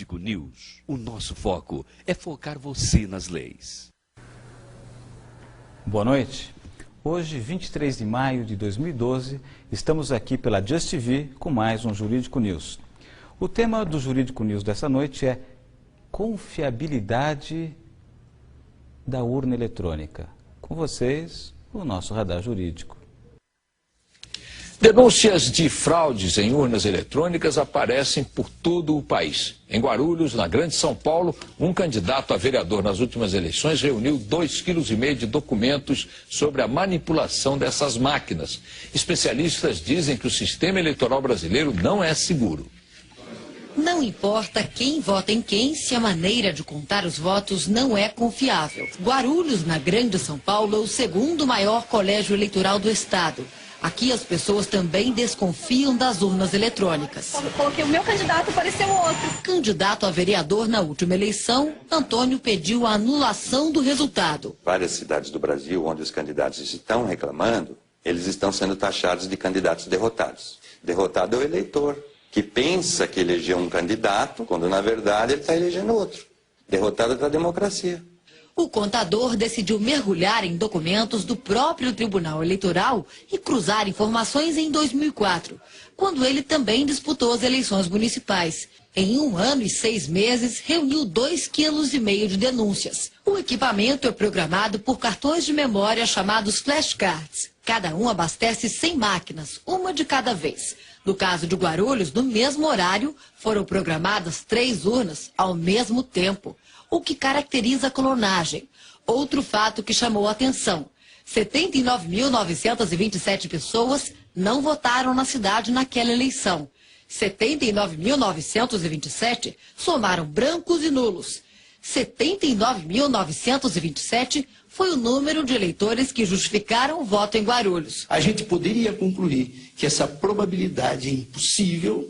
Jurídico News. O nosso foco é focar você nas leis. Boa noite. Hoje, 23 de maio de 2012, estamos aqui pela Just TV com mais um Jurídico News. O tema do Jurídico News dessa noite é confiabilidade da urna eletrônica. Com vocês, o nosso radar jurídico. Denúncias de fraudes em urnas eletrônicas aparecem por todo o país. Em Guarulhos, na Grande São Paulo, um candidato a vereador nas últimas eleições reuniu 2,5 kg de documentos sobre a manipulação dessas máquinas. Especialistas dizem que o sistema eleitoral brasileiro não é seguro. Não importa quem vota em quem, se a maneira de contar os votos não é confiável. Guarulhos, na Grande São Paulo, é o segundo maior colégio eleitoral do estado. Aqui as pessoas também desconfiam das urnas eletrônicas. Quando coloquei o meu candidato, apareceu outro. Candidato a vereador na última eleição, Antônio pediu a anulação do resultado. Várias cidades do Brasil, onde os candidatos estão reclamando, eles estão sendo taxados de candidatos derrotados. Derrotado é o eleitor, que pensa que elegeu um candidato, quando na verdade ele está elegendo outro. Derrotado está a democracia. O contador decidiu mergulhar em documentos do próprio Tribunal Eleitoral e cruzar informações em 2004, quando ele também disputou as eleições municipais. Em 1 ano e 6 meses, reuniu 2,5 kg de denúncias. O equipamento é programado por cartões de memória chamados flashcards. Cada um abastece 100 máquinas, uma de cada vez. No caso de Guarulhos, no mesmo horário, foram programadas 3 urnas ao mesmo tempo, o que caracteriza a clonagem. Outro fato que chamou a atenção: 79.927 pessoas não votaram na cidade naquela eleição. 79.927 somaram brancos e nulos. 79.927 foi o número de eleitores que justificaram o voto em Guarulhos. A gente poderia concluir que essa probabilidade é impossível,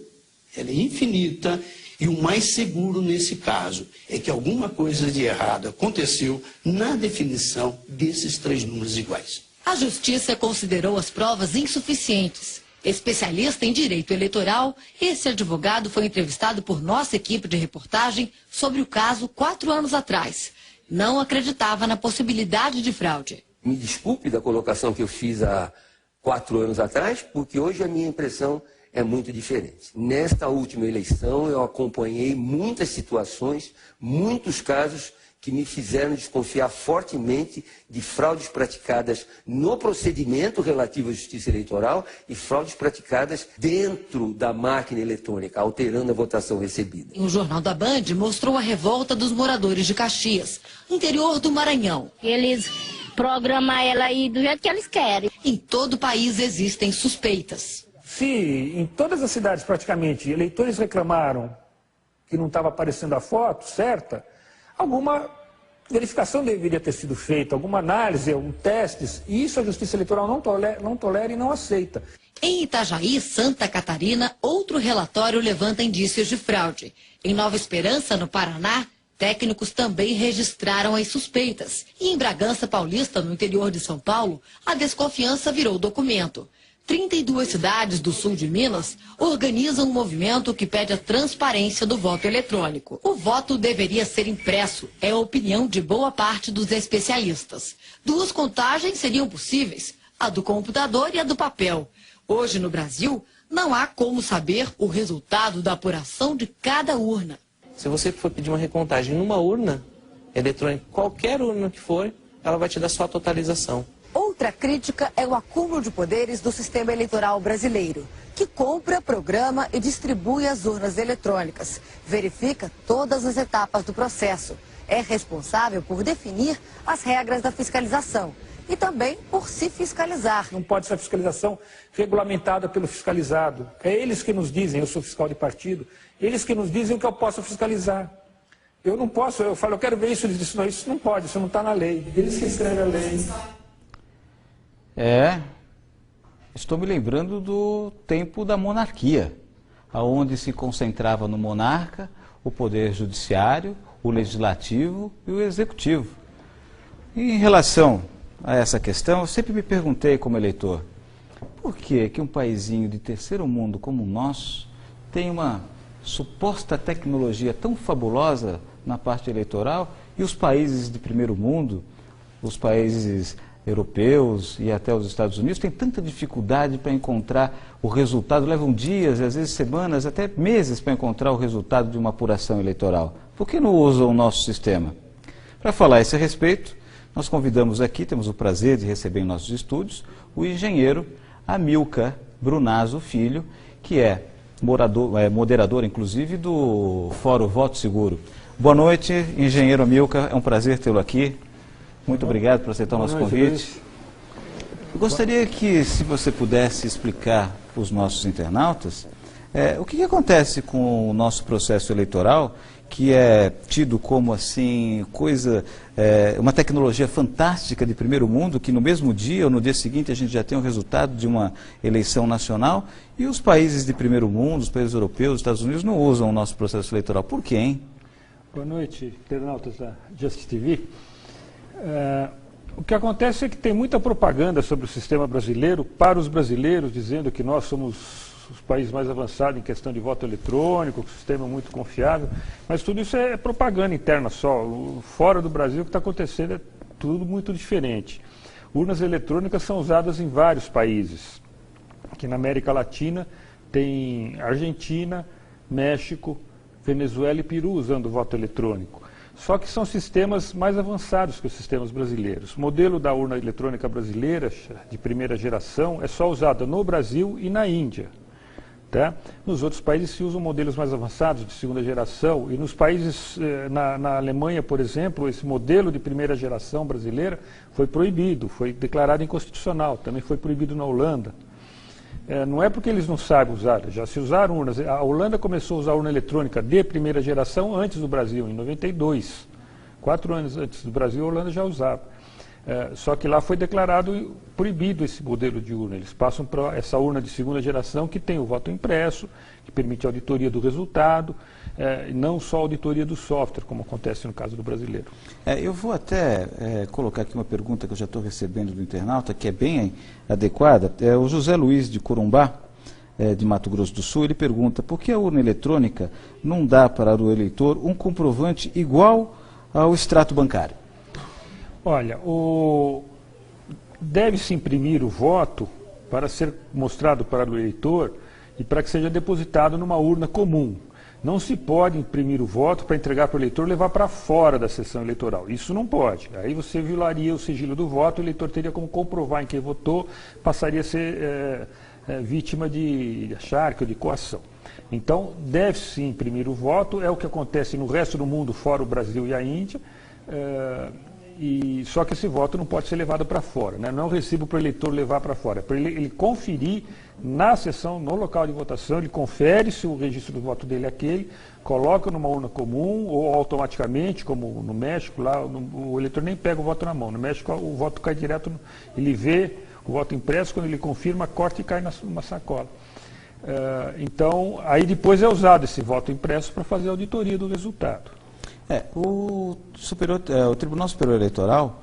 ela é infinita, e o mais seguro nesse caso é que alguma coisa de errado aconteceu na definição desses 3 números iguais. A Justiça considerou as provas insuficientes. Especialista em direito eleitoral, esse advogado foi entrevistado por nossa equipe de reportagem sobre o caso 4 anos atrás. Não acreditava na possibilidade de fraude. Me desculpe da colocação que eu fiz há 4 anos atrás, porque hoje a minha impressão é muito diferente. Nesta última eleição eu acompanhei muitas situações, muitos casos que me fizeram desconfiar fortemente de fraudes praticadas no procedimento relativo à justiça eleitoral e fraudes praticadas dentro da máquina eletrônica, alterando a votação recebida. O Jornal da Band mostrou a revolta dos moradores de Caxias, interior do Maranhão. Eles programam ela aí do jeito que eles querem. Em todo o país existem suspeitas. Se em todas as cidades praticamente eleitores reclamaram que não estava aparecendo a foto certa, alguma verificação deveria ter sido feita, alguma análise, testes, e isso a Justiça Eleitoral não tolera e não aceita. Em Itajaí, Santa Catarina, outro relatório levanta indícios de fraude. Em Nova Esperança, no Paraná, técnicos também registraram as suspeitas. E em Bragança Paulista, no interior de São Paulo, a desconfiança virou documento. 32 cidades do sul de Minas organizam um movimento que pede a transparência do voto eletrônico. O voto deveria ser impresso, é a opinião de boa parte dos especialistas. 2 contagens seriam possíveis, a do computador e a do papel. Hoje no Brasil, não há como saber o resultado da apuração de cada urna. Se você for pedir uma recontagem numa urna eletrônica, qualquer urna que for, ela vai te dar só a totalização. Outra crítica é o acúmulo de poderes do sistema eleitoral brasileiro, que compra, programa e distribui as urnas eletrônicas, verifica todas as etapas do processo, é responsável por definir as regras da fiscalização e também por se fiscalizar. Não pode ser a fiscalização regulamentada pelo fiscalizado. É eles que nos dizem, eu sou fiscal de partido, eles que nos dizem o que eu posso fiscalizar. Eu não posso, eu falo, eu quero ver isso, eles dizem, não, isso não pode, isso não está na lei. Eles que escrevem a lei. Estou me lembrando do tempo da monarquia, onde se concentrava no monarca o poder judiciário, o legislativo e o executivo. E em relação a essa questão, eu sempre me perguntei como eleitor, por que um paizinho de terceiro mundo como o nosso tem uma suposta tecnologia tão fabulosa na parte eleitoral e os países de primeiro mundo, os países europeus e até os Estados Unidos têm tanta dificuldade para encontrar o resultado, levam dias, às vezes semanas, até meses para encontrar o resultado de uma apuração eleitoral. Por que não usam o nosso sistema? Para falar a esse respeito, nós convidamos aqui, temos o prazer de receber em nossos estúdios, o engenheiro Amilcar Brunazzo Filho, que é moderador, inclusive, do Fórum Voto Seguro. Boa noite, engenheiro Amilcar, é um prazer tê-lo aqui. Muito obrigado por aceitar o nosso convite. Eu gostaria que, se você pudesse explicar para os nossos internautas, o que acontece com o nosso processo eleitoral, que é tido como assim uma tecnologia fantástica de primeiro mundo, que no mesmo dia ou no dia seguinte a gente já tem o resultado de uma eleição nacional, e os países de primeiro mundo, os países europeus, os Estados Unidos, não usam o nosso processo eleitoral. Por quê, hein? Boa noite, internautas da Just TV. O que acontece é que tem muita propaganda sobre o sistema brasileiro para os brasileiros, dizendo que nós somos os países mais avançados em questão de voto eletrônico, que o sistema é muito confiável, mas tudo isso é propaganda interna só. Fora do Brasil, o que está acontecendo é tudo muito diferente. Urnas eletrônicas são usadas em vários países. Aqui na América Latina tem Argentina, México, Venezuela e Peru usando o voto eletrônico. Só que são sistemas mais avançados que os sistemas brasileiros. O modelo da urna eletrônica brasileira, de primeira geração, é só usado no Brasil e na Índia. Tá? Nos outros países se usam modelos mais avançados, de segunda geração, e nos países, na Alemanha, por exemplo, esse modelo de primeira geração brasileira foi proibido, foi declarado inconstitucional, também foi proibido na Holanda. Não é porque eles não sabem usar, já se usaram urnas. A Holanda começou a usar urna eletrônica de primeira geração antes do Brasil, em 92. 4 anos antes do Brasil, a Holanda já usava. Só que lá foi declarado proibido esse modelo de urna. Eles passam para essa urna de segunda geração que tem o voto impresso, que permite a auditoria do resultado, e não só a auditoria do software, como acontece no caso do brasileiro. Eu vou até colocar aqui uma pergunta que eu já estou recebendo do internauta, que é bem adequada. O José Luiz de Corumbá, de Mato Grosso do Sul, ele pergunta: por que a urna eletrônica não dá para o eleitor um comprovante igual ao extrato bancário? Olha, deve-se imprimir o voto para ser mostrado para o eleitor e para que seja depositado numa urna comum. Não se pode imprimir o voto para entregar para o eleitor e levar para fora da sessão eleitoral. Isso não pode. Aí você violaria o sigilo do voto, o eleitor teria como comprovar em quem votou, passaria a ser vítima de acharque ou de coação. Então, deve-se imprimir o voto, é o que acontece no resto do mundo, fora o Brasil e a Índia, só que esse voto não pode ser levado para fora, né? Não é um recibo para o eleitor levar para fora, é para ele conferir na sessão, no local de votação, ele confere se o registro do voto dele é aquele, coloca numa urna comum ou automaticamente, como no México, lá o eleitor nem pega o voto na mão. No México o voto cai direto, ele vê o voto impresso, quando ele confirma, corta e cai numa sacola. Então, aí depois é usado esse voto impresso para fazer a auditoria do resultado. O Tribunal Superior Eleitoral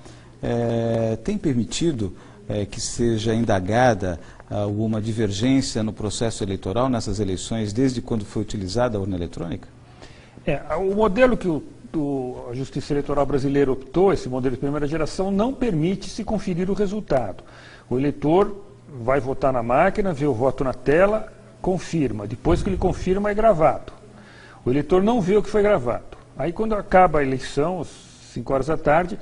tem permitido que seja indagada alguma divergência no processo eleitoral nessas eleições, desde quando foi utilizada a urna eletrônica? O modelo que a Justiça Eleitoral brasileira optou, esse modelo de primeira geração, não permite se conferir o resultado. O eleitor vai votar na máquina, vê o voto na tela, confirma. Depois que ele confirma, é gravado. O eleitor não vê o que foi gravado. Aí, quando acaba a eleição, às 5 horas da tarde,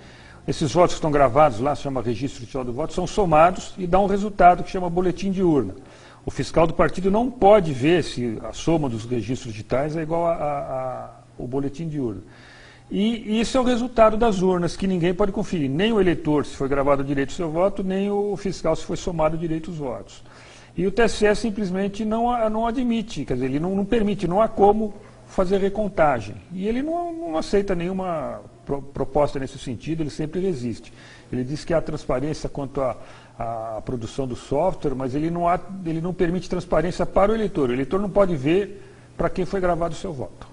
esses votos que estão gravados lá, se chama registro oficial do voto, são somados e dá um resultado que chama boletim de urna. O fiscal do partido não pode ver se a soma dos registros digitais é igual ao boletim de urna. E isso é o resultado das urnas, que ninguém pode conferir. Nem o eleitor, se foi gravado direito o seu voto, nem o fiscal, se foi somado direito os votos. E o TSE simplesmente não admite, quer dizer, ele não permite, não há como fazer recontagem. E ele não aceita nenhuma proposta nesse sentido, ele sempre resiste. Ele diz que há transparência quanto à produção do software, mas ele não permite transparência para o eleitor. O eleitor não pode ver para quem foi gravado o seu voto.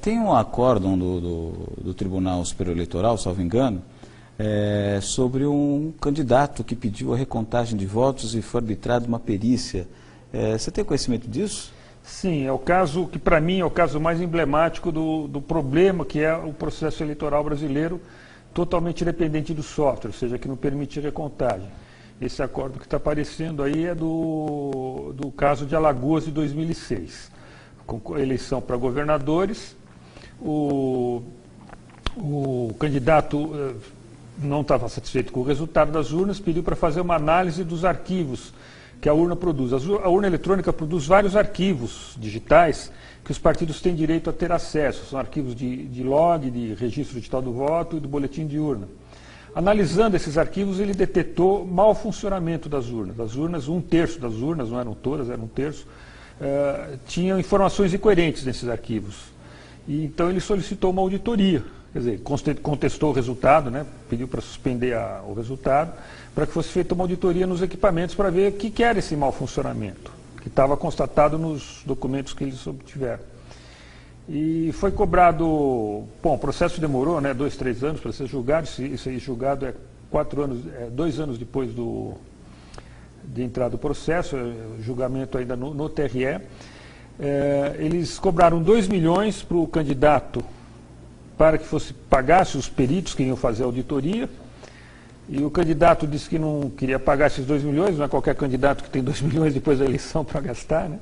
Tem um acórdão do Tribunal Superior Eleitoral, salvo engano, sobre um candidato que pediu a recontagem de votos e foi arbitrada uma perícia. Você tem conhecimento disso? Sim, é o caso que para mim é o caso mais emblemático do problema que é o processo eleitoral brasileiro totalmente dependente do software, ou seja, que não permite recontagem. Esse acordo que está aparecendo aí é do caso de Alagoas de 2006, com eleição para governadores, o candidato não estava satisfeito com o resultado das urnas, pediu para fazer uma análise dos arquivos que a urna produz. A urna eletrônica produz vários arquivos digitais que os partidos têm direito a ter acesso. São arquivos de log, de registro digital do voto e do boletim de urna. Analisando esses arquivos, ele detectou mau funcionamento das urnas. As urnas, 1/3 das urnas, não eram todas, eram 1/3, tinham informações incoerentes nesses arquivos. E, então ele solicitou uma auditoria. Quer dizer, contestou o resultado, né? Pediu para suspender o resultado, para que fosse feita uma auditoria nos equipamentos para ver o que era esse mau funcionamento, que estava constatado nos documentos que eles obtiveram. E foi cobrado, bom, o processo demorou, né, 2, 3 anos para ser julgado, isso aí julgado 2 anos depois de entrar do processo, julgamento ainda no TRE. Eles cobraram 2 milhões para o candidato para que pagasse os peritos que iam fazer a auditoria, e o candidato disse que não queria pagar esses 2 milhões, não é qualquer candidato que tem 2 milhões depois da eleição para gastar, né?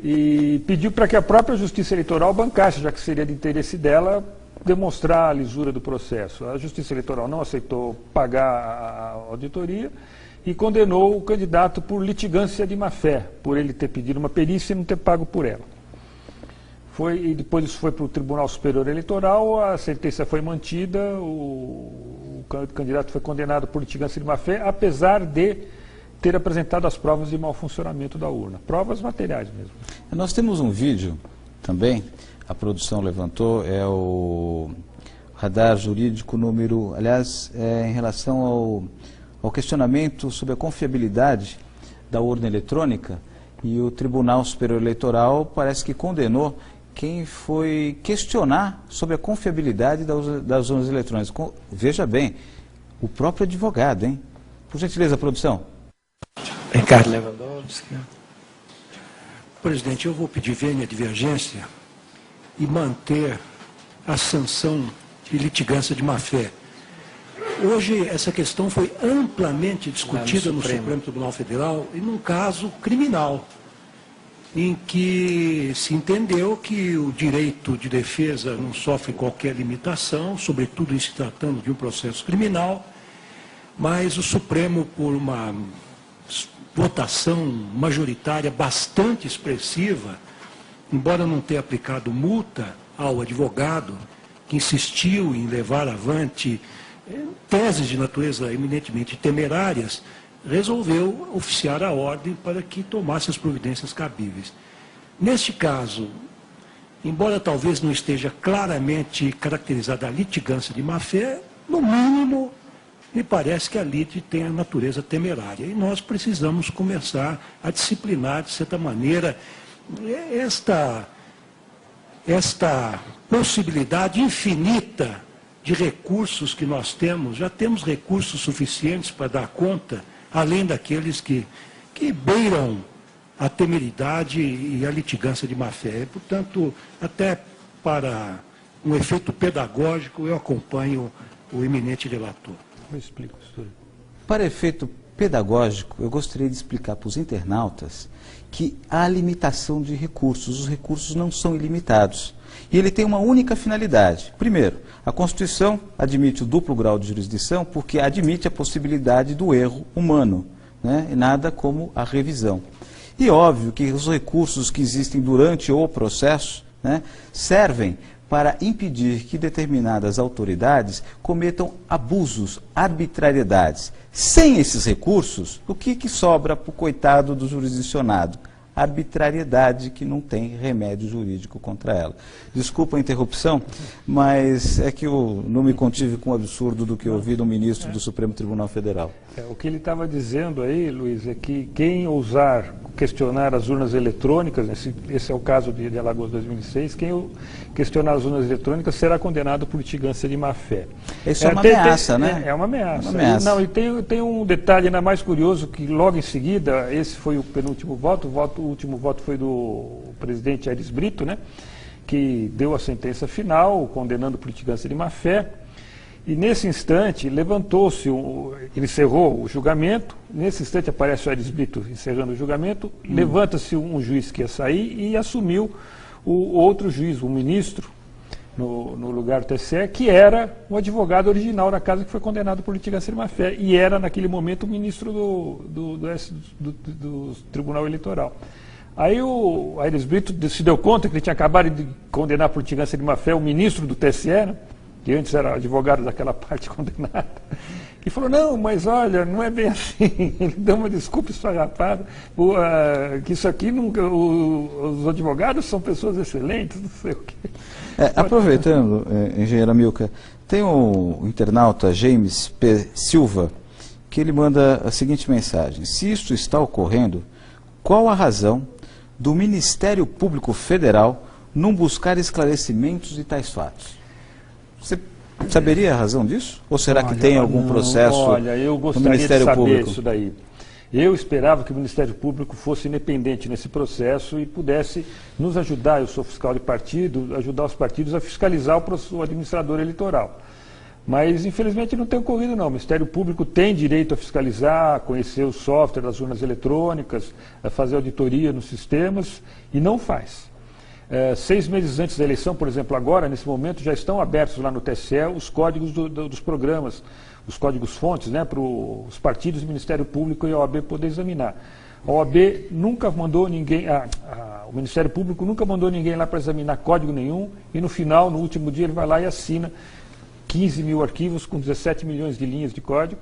E pediu para que a própria Justiça Eleitoral bancasse, já que seria de interesse dela demonstrar a lisura do processo. A Justiça Eleitoral não aceitou pagar a auditoria e condenou o candidato por litigância de má-fé, por ele ter pedido uma perícia e não ter pago por ela. E depois isso foi para o Tribunal Superior Eleitoral, a sentença foi mantida, o candidato foi condenado por litigância de má-fé, apesar de ter apresentado as provas de mau funcionamento da urna, provas materiais mesmo. Nós temos um vídeo também, a produção levantou, é o radar jurídico número, aliás, em relação ao questionamento sobre a confiabilidade da urna eletrônica, e o Tribunal Superior Eleitoral parece que condenou quem foi questionar sobre a confiabilidade das urnas eletrônicas. Veja bem, o próprio advogado, hein? Por gentileza, produção. Ricardo Lewandowski. Presidente, eu vou pedir vênia divergência e manter a sanção de litigância de má-fé. Hoje, essa questão foi amplamente discutida no Supremo Tribunal Federal e num caso criminal, em que se entendeu que o direito de defesa não sofre qualquer limitação, sobretudo em se tratando de um processo criminal, mas o Supremo, por uma votação majoritária bastante expressiva, embora não tenha aplicado multa ao advogado que insistiu em levar avante teses de natureza eminentemente temerárias, resolveu oficiar a ordem para que tomasse as providências cabíveis. Neste caso, embora talvez não esteja claramente caracterizada a litigância de má-fé, no mínimo, me parece que a lite tem a natureza temerária. E nós precisamos começar a disciplinar, de certa maneira, esta possibilidade infinita de recursos que nós temos. Já temos recursos suficientes para dar conta, além daqueles que beiram a temeridade e a litigância de má-fé. Portanto, até para um efeito pedagógico, eu acompanho o eminente relator. Eu explico isso. Para efeito pedagógico, eu gostaria de explicar para os internautas que há limitação de recursos. Os recursos não são ilimitados. E ele tem uma única finalidade. Primeiro, a Constituição admite o duplo grau de jurisdição porque admite a possibilidade do erro humano, né? E nada como a revisão. E óbvio que os recursos que existem durante o processo, né, servem para impedir que determinadas autoridades cometam abusos, arbitrariedades. Sem esses recursos, o que sobra para o coitado do jurisdicionado? Arbitrariedade que não tem remédio jurídico contra ela. Desculpa a interrupção, mas é que eu não me contive com o absurdo do que eu ouvi do ministro do Supremo Tribunal Federal. O que ele estava dizendo aí, Luiz, é que quem ousar questionar as urnas eletrônicas, esse é o caso de Alagoas 2006, quem questionar as urnas eletrônicas será condenado por litigância de má-fé. Isso é uma ameaça, né? É uma ameaça. Uma ameaça. E tem um detalhe ainda mais curioso, que logo em seguida, esse foi o penúltimo voto, último voto foi do presidente Aires Brito, né, que deu a sentença final, condenando por litigância de má-fé. E nesse instante levantou-se, ele encerrou o julgamento, nesse instante aparece o Aires Brito encerrando o julgamento, levanta-se um juiz que ia sair e assumiu o outro juiz, o ministro, no lugar do TSE, que era o advogado original da casa que foi condenado por litigância de má-fé, e era naquele momento o ministro do Tribunal Eleitoral. Aí o Aires Brito se deu conta que ele tinha acabado de condenar por litigância de má-fé o ministro do TSE, né, que antes era advogado daquela parte condenada, e falou, não, mas olha, não é bem assim, ele deu uma desculpa esfarrapada, que isso aqui, nunca, os advogados são pessoas excelentes, não sei o quê. Aproveitando, engenheiro Amilcar, tem o internauta James P. Silva, que ele manda a seguinte mensagem: se isto está ocorrendo, qual a razão do Ministério Público Federal não buscar esclarecimentos de tais fatos? Você saberia a razão disso? Ou será que tem algum processo eu no Ministério de saber Público? Isso daí. Eu esperava que o Ministério Público fosse independente nesse processo e pudesse nos ajudar, eu sou fiscal de partido, ajudar os partidos a fiscalizar o administrador eleitoral. Mas, infelizmente, não tem ocorrido, não. O Ministério Público tem direito a fiscalizar, a conhecer o software das urnas eletrônicas, a fazer auditoria nos sistemas, e não faz. 6 meses antes da eleição, por exemplo, agora, nesse momento, já estão abertos lá no TSE os códigos dos programas, os códigos-fontes, né, para os partidos, o Ministério Público e a OAB poder examinar. A OAB nunca mandou ninguém, o Ministério Público nunca mandou ninguém lá para examinar código nenhum, e no final, no último dia, ele vai lá e assina 15 mil arquivos com 17 milhões de linhas de código,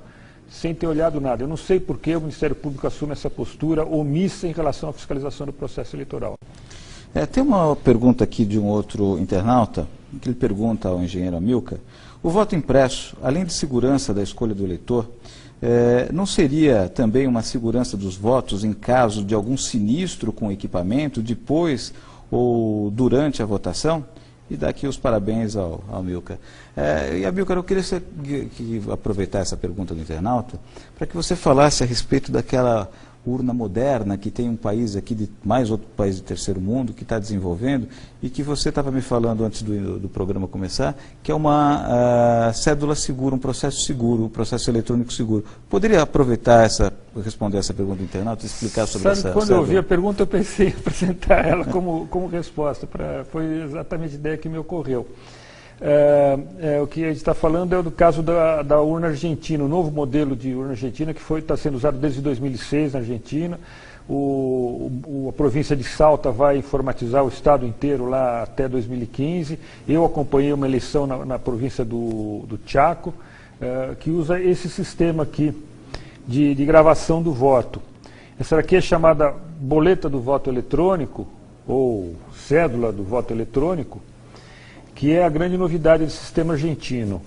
sem ter olhado nada. Eu não sei por que o Ministério Público assume essa postura omissa em relação à fiscalização do processo eleitoral. Tem uma pergunta aqui de um outro internauta, que ele pergunta ao engenheiro Amilcar: o voto impresso, além de segurança da escolha do eleitor, não seria também uma segurança dos votos em caso de algum sinistro com o equipamento, depois ou durante a votação? E dá aqui os parabéns ao Amilcar. E Amilcar, eu queria aproveitar essa pergunta do internauta para que você falasse a respeito daquela urna moderna que tem um país aqui, mais outro país de terceiro mundo, que está desenvolvendo, e que você estava me falando antes do programa começar, que é uma cédula segura, um processo eletrônico seguro. Poderia aproveitar responder essa pergunta do internauta e explicar sobre essa quando cédula? eu ouvi a pergunta, eu pensei em apresentar ela como resposta. Foi exatamente a ideia que me ocorreu. O que a gente está falando é do caso da urna argentina, o novo modelo de urna argentina que está sendo usado desde 2006 na Argentina. A província de Salta vai informatizar o estado inteiro lá até 2015. Eu acompanhei uma eleição na província do Chaco, que usa esse sistema aqui de gravação do voto. Essa aqui é chamada boleta do voto eletrônico, ou cédula do voto eletrônico, que é a grande novidade do sistema argentino.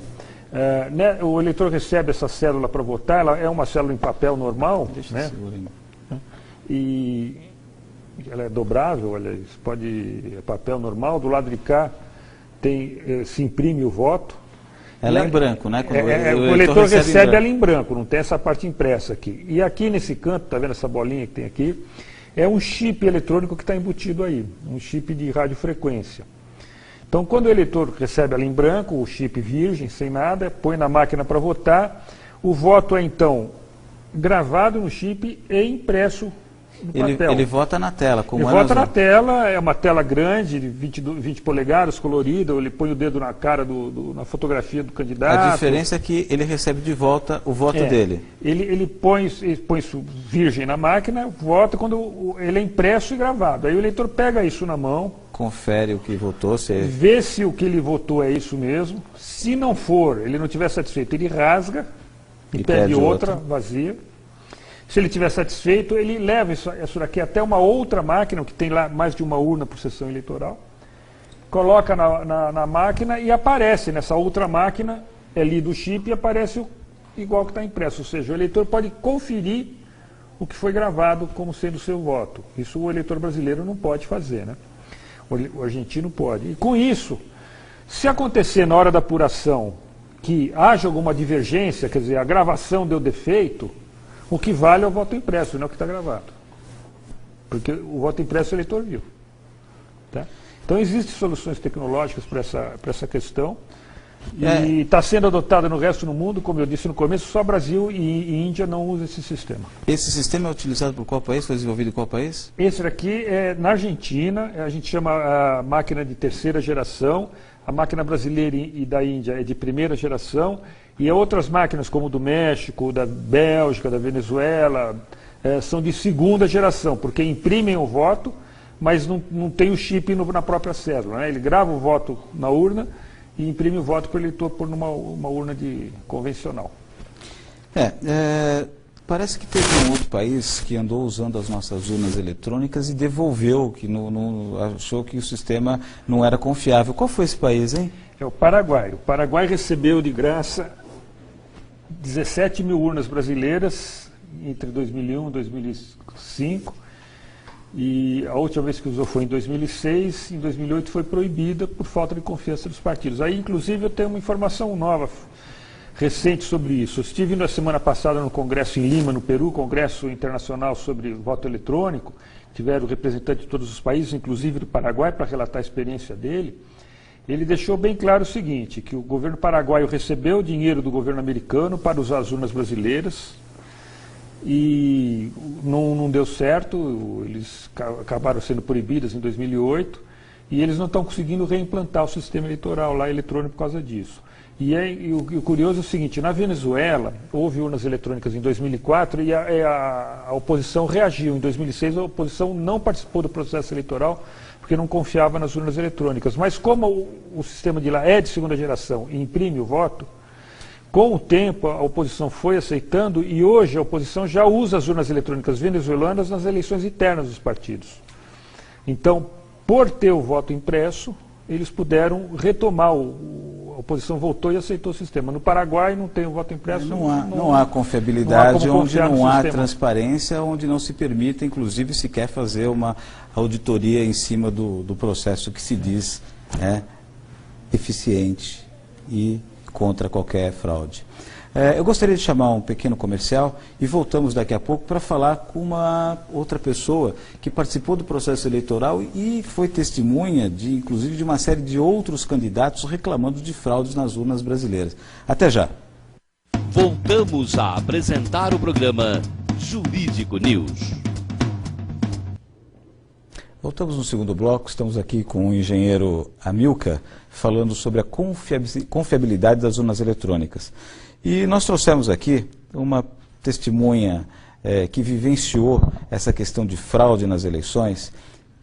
O eleitor recebe essa cédula para votar, ela é uma cédula em papel normal, né? E ela é dobrável, é papel normal, do lado de cá se imprime o voto. Ela é em branco, né? O eleitor recebe ela em branco, não tem essa parte impressa aqui. E aqui nesse canto, está vendo essa bolinha que tem aqui? É um chip eletrônico que está embutido aí, um chip de radiofrequência. Então, quando o eleitor recebe ela em branco, o chip virgem, sem nada, põe na máquina para votar, o voto é então gravado no chip e impresso no papel. Ele vota na tela, como ele vota na tela, é uma tela grande, de 20 polegadas, colorida, ele põe o dedo na cara, na fotografia do candidato. A diferença é que ele recebe de volta o voto dele. Ele põe isso virgem na máquina, vota quando ele é impresso e gravado. Aí o eleitor pega isso na mão, confere o que votou, vê se o que ele votou é isso mesmo. Se não for, ele não estiver satisfeito, ele rasga e pede outra vazia. Se ele estiver satisfeito, ele leva isso daqui até uma outra máquina, que tem lá mais de uma urna por sessão eleitoral, coloca na máquina e aparece nessa outra máquina, é lido o chip e aparece igual que está impresso. Ou seja, o eleitor pode conferir o que foi gravado como sendo o seu voto. Isso o eleitor brasileiro não pode fazer, né? O argentino pode. E com isso, se acontecer na hora da apuração que haja alguma divergência, quer dizer, a gravação deu defeito, o que vale é o voto impresso, não é o que está gravado. porque o voto impresso o eleitor viu. Tá? Então existem soluções tecnológicas para essa questão, e está sendo adotada no resto do mundo, como eu disse no começo, só Brasil e Índia não usam esse sistema. Esse sistema é utilizado por qual país? Foi desenvolvido em qual país? Esse aqui é na Argentina, a gente chama a máquina de terceira geração, a máquina brasileira e da Índia é de primeira geração, e outras máquinas como do México, da Bélgica, da Venezuela, são de segunda geração, porque imprimem o voto, mas não tem o chip na própria cédula, né? Ele grava o voto na urna e imprime o voto para o eleitor pôr numa urna convencional. Parece que teve um outro país que andou usando as nossas urnas eletrônicas e devolveu, que achou que o sistema não era confiável. Qual foi esse país, hein? É o Paraguai. O Paraguai recebeu de graça 17 mil urnas brasileiras entre 2001 e 2005. E a última vez que usou foi em 2006, em 2008 foi proibida por falta de confiança dos partidos. Aí, inclusive, eu tenho uma informação nova, recente sobre isso. Eu estive na semana passada no Congresso em Lima, no Peru, Congresso Internacional sobre Voto Eletrônico, tiveram representantes de todos os países, inclusive do Paraguai, para relatar a experiência dele. Ele deixou bem claro o seguinte, que o governo paraguaio recebeu dinheiro do governo americano para usar as urnas brasileiras, e não deu certo, eles acabaram sendo proibidas em 2008, e eles não estão conseguindo reimplantar o sistema eleitoral lá eletrônico por causa disso. E o curioso é o seguinte, na Venezuela houve urnas eletrônicas em 2004 e a oposição reagiu. Em 2006 a oposição não participou do processo eleitoral porque não confiava nas urnas eletrônicas. Mas como o sistema de lá é de segunda geração e imprime o voto, com o tempo, a oposição foi aceitando e hoje a oposição já usa as urnas eletrônicas venezuelanas nas eleições internas dos partidos. Então, por ter o voto impresso, eles puderam retomar, a oposição voltou e aceitou o sistema. No Paraguai não tem o voto impresso. Não há confiabilidade, onde não há transparência, onde não se permite, inclusive, sequer fazer uma auditoria em cima do processo que se diz eficiente e contra qualquer fraude. Eu gostaria de chamar um pequeno comercial e voltamos daqui a pouco para falar com uma outra pessoa que participou do processo eleitoral e foi testemunha, inclusive, de uma série de outros candidatos reclamando de fraudes nas urnas brasileiras. Até já. Voltamos a apresentar o programa Jurídico News. Voltamos no segundo bloco, estamos aqui com o engenheiro Amilcar, falando sobre a confiabilidade das urnas eletrônicas. E nós trouxemos aqui uma testemunha que vivenciou essa questão de fraude nas eleições,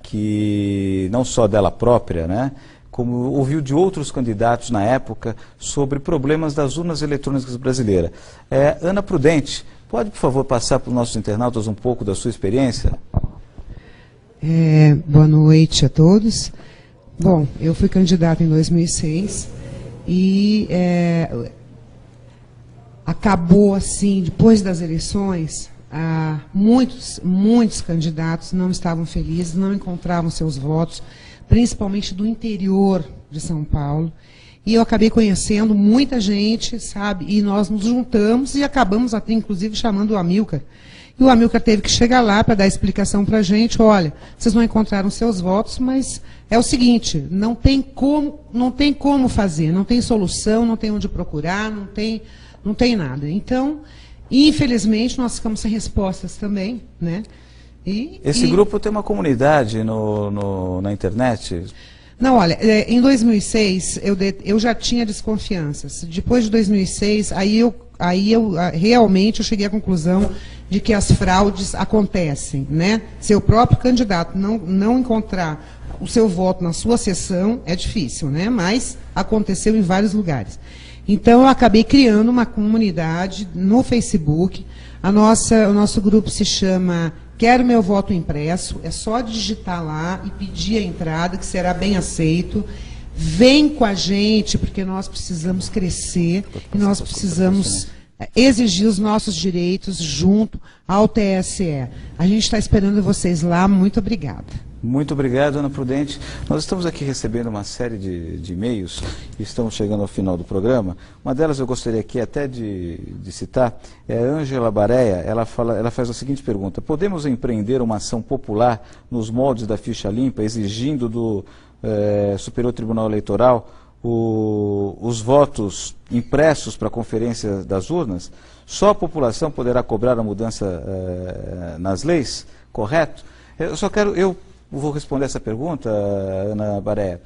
que não só dela própria, né, como ouviu de outros candidatos na época sobre problemas das urnas eletrônicas brasileiras. Ana Prudente, pode, por favor, passar para os nossos internautas um pouco da sua experiência? Boa noite a todos. Bom, eu fui candidata em 2006 e acabou assim, depois das eleições, muitos candidatos não estavam felizes, não encontravam seus votos, principalmente do interior de São Paulo. E eu acabei conhecendo muita gente, sabe, e nós nos juntamos e acabamos até, inclusive, chamando o Amilcar. E o Amilcar teve que chegar lá para dar explicação para a gente, olha, vocês não encontraram seus votos, mas é o seguinte, não tem como fazer, não tem solução, não tem onde procurar, não tem nada. Então, infelizmente, nós ficamos sem respostas também, né? Esse grupo tem uma comunidade na internet? Não, olha, em 2006 eu já tinha desconfianças. Depois de 2006, aí eu realmente cheguei à conclusão de que as fraudes acontecem, né? Se o próprio candidato não encontrar o seu voto na sua sessão, é difícil, né? Mas aconteceu em vários lugares. Então, eu acabei criando uma comunidade no Facebook. O nosso grupo se chama Quero Meu Voto Impresso. É só digitar lá e pedir a entrada, que será bem aceito. Vem com a gente, porque nós precisamos crescer e nós precisamos exigir os nossos direitos junto ao TSE. A gente está esperando vocês lá. Muito obrigada. Muito obrigado, Ana Prudente. Nós estamos aqui recebendo uma série de e-mails e estamos chegando ao final do programa. Uma delas eu gostaria aqui até de citar, é a Ângela Bareia. Ela faz a seguinte pergunta: podemos empreender uma ação popular nos moldes da ficha limpa, exigindo do Superior Tribunal Eleitoral os votos impressos para a conferência das urnas? Só a população poderá cobrar a mudança nas leis? Correto? Eu vou responder essa pergunta, Ana Bareia.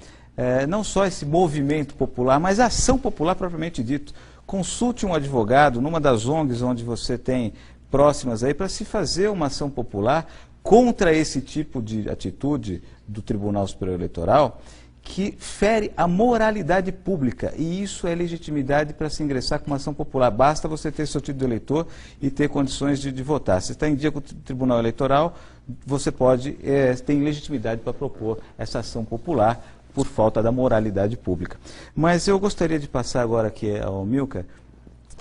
Não só esse movimento popular, mas a ação popular propriamente dito. Consulte um advogado numa das ONGs onde você tem próximas aí, para se fazer uma ação popular contra esse tipo de atitude do Tribunal Superior Eleitoral, que fere a moralidade pública, e isso é legitimidade para se ingressar com uma ação popular. Basta você ter seu título de eleitor e ter condições de votar. Se está em dia com o Tribunal Eleitoral, você tem legitimidade para propor essa ação popular por falta da moralidade pública. Mas eu gostaria de passar agora aqui ao Amilcar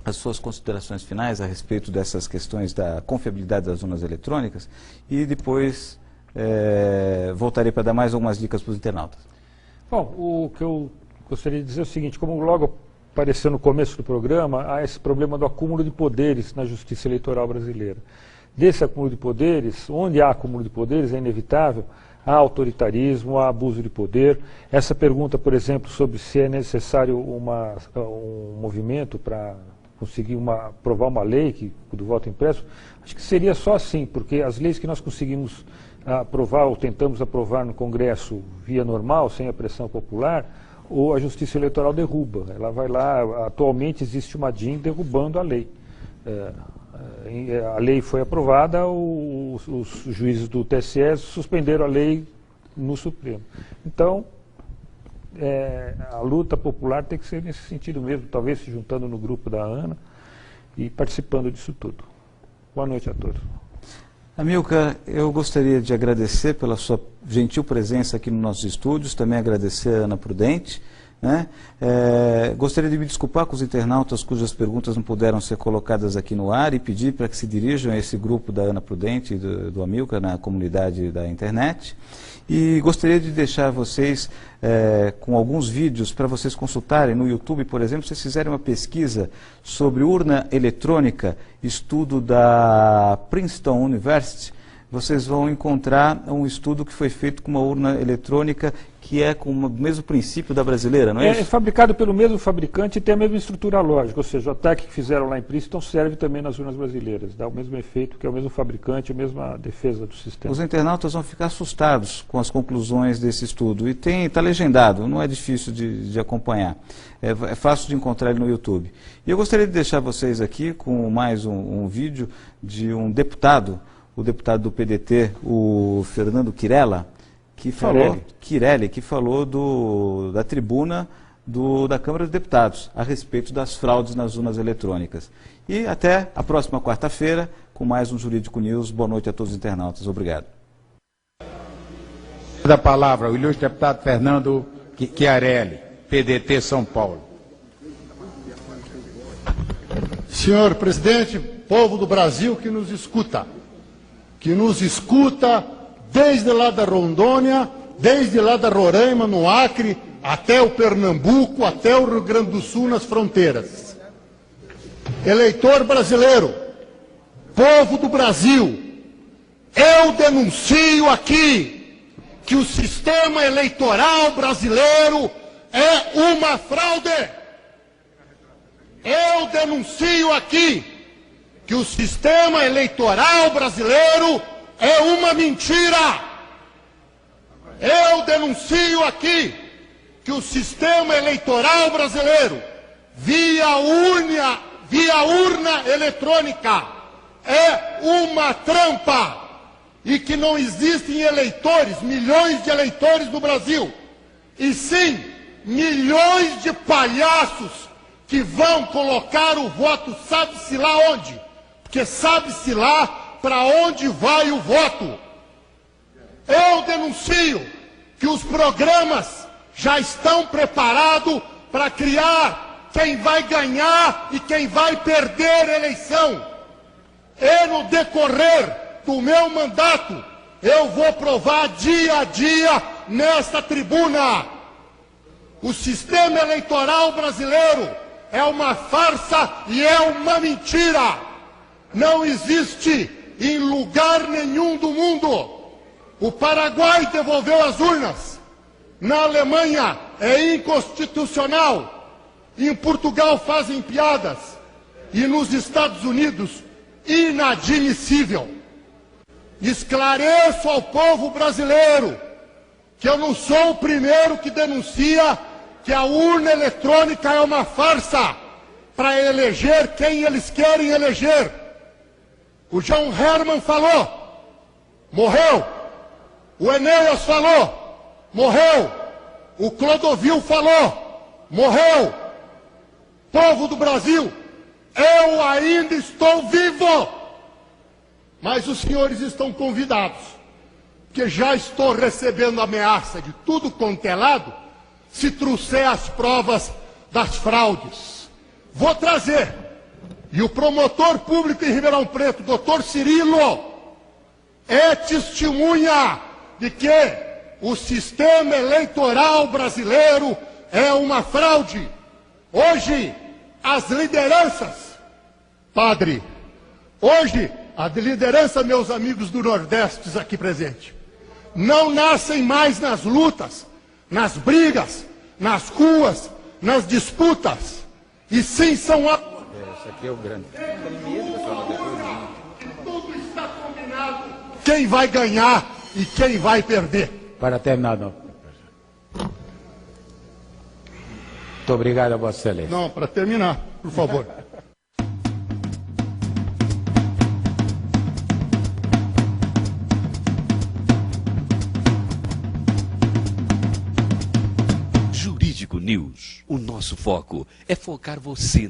as suas considerações finais a respeito dessas questões da confiabilidade das urnas eletrônicas, e depois voltarei para dar mais algumas dicas para os internautas. Bom, o que eu gostaria de dizer é o seguinte: como logo apareceu no começo do programa, há esse problema do acúmulo de poderes na justiça eleitoral brasileira. Desse acúmulo de poderes, onde há acúmulo de poderes, é inevitável, há autoritarismo, há abuso de poder. Essa pergunta, por exemplo, sobre se é necessário um movimento para conseguir aprovar uma lei do voto impresso, acho que seria só assim, porque as leis que nós conseguimos aprovar ou tentamos aprovar no Congresso via normal, sem a pressão popular, ou a Justiça Eleitoral derruba. Ela vai lá, atualmente existe uma DIN derrubando a lei. A lei foi aprovada, os juízes do TSE suspenderam a lei no Supremo. Então, a luta popular tem que ser nesse sentido mesmo, talvez se juntando no grupo da Ana e participando disso tudo. Boa noite a todos. Amilcar, eu gostaria de agradecer pela sua gentil presença aqui nos nossos estúdios, também agradecer a Ana Prudente, né? Gostaria de me desculpar com os internautas cujas perguntas não puderam ser colocadas aqui no ar e pedir para que se dirijam a esse grupo da Ana Prudente e do Amilcar na comunidade da internet. E gostaria de deixar vocês com alguns vídeos para vocês consultarem no YouTube, por exemplo. Se vocês fizerem uma pesquisa sobre urna eletrônica, estudo da Princeton University, vocês vão encontrar um estudo que foi feito com uma urna eletrônica que é com o mesmo princípio da brasileira, não é isso? É fabricado pelo mesmo fabricante e tem a mesma estrutura lógica, ou seja, o ataque que fizeram lá em Princeton serve também nas urnas brasileiras, dá o mesmo efeito, que é o mesmo fabricante, a mesma defesa do sistema. Os internautas vão ficar assustados com as conclusões desse estudo, e está legendado, não é difícil de acompanhar, é fácil de encontrar ele no YouTube. E eu gostaria de deixar vocês aqui com mais um vídeo de um deputado, o deputado do PDT, o Fernando Quirella, que falou da tribuna da Câmara dos Deputados a respeito das fraudes nas urnas eletrônicas. E até a próxima quarta-feira com mais um Jurídico News. Boa noite a todos os internautas. Obrigado. Da palavra, o ilustre deputado Fernando Chiarelli, PDT São Paulo. Senhor presidente, povo do Brasil que nos escuta desde lá da Rondônia, desde lá da Roraima, no Acre, até o Pernambuco, até o Rio Grande do Sul, nas fronteiras. Eleitor brasileiro, povo do Brasil, eu denuncio aqui que o sistema eleitoral brasileiro é uma fraude. Eu denuncio aqui que o sistema eleitoral brasileiro é uma mentira. Eu denuncio aqui que o sistema eleitoral brasileiro, via urna eletrônica, é uma trampa e que não existem eleitores, milhões de eleitores no Brasil, e sim milhões de palhaços que vão colocar o voto sabe-se lá onde, porque sabe-se lá para onde vai o voto. Eu denuncio que os programas já estão preparados para criar quem vai ganhar e quem vai perder a eleição. E no decorrer do meu mandato, eu vou provar dia a dia nesta tribuna. O sistema eleitoral brasileiro é uma farsa e é uma mentira. Não existe em lugar nenhum do mundo. O Paraguai devolveu as urnas. Na Alemanha é inconstitucional. Em Portugal fazem piadas. E nos Estados Unidos, inadmissível. Esclareço ao povo brasileiro que eu não sou o primeiro que denuncia que a urna eletrônica é uma farsa para eleger quem eles querem eleger. O João Herman falou, morreu. O Enéas falou, morreu. O Clodovil falou, morreu. Povo do Brasil, eu ainda estou vivo. Mas os senhores estão convidados, porque já estou recebendo ameaça de tudo quanto é lado, se trouxer as provas das fraudes. Vou trazer. E o promotor público em Ribeirão Preto, doutor Cirilo, é testemunha de que o sistema eleitoral brasileiro é uma fraude. Hoje, as lideranças, padre, hoje, a liderança, meus amigos do Nordeste aqui presentes, não nascem mais nas lutas, nas brigas, nas ruas, nas disputas, e sim são Esse aqui é o grande. Tudo está combinado. Quem vai ganhar e quem vai perder. Para terminar, não. Muito obrigado a Vossa Excelência. Não, para terminar, por favor. Jurídico News. O nosso foco é focar você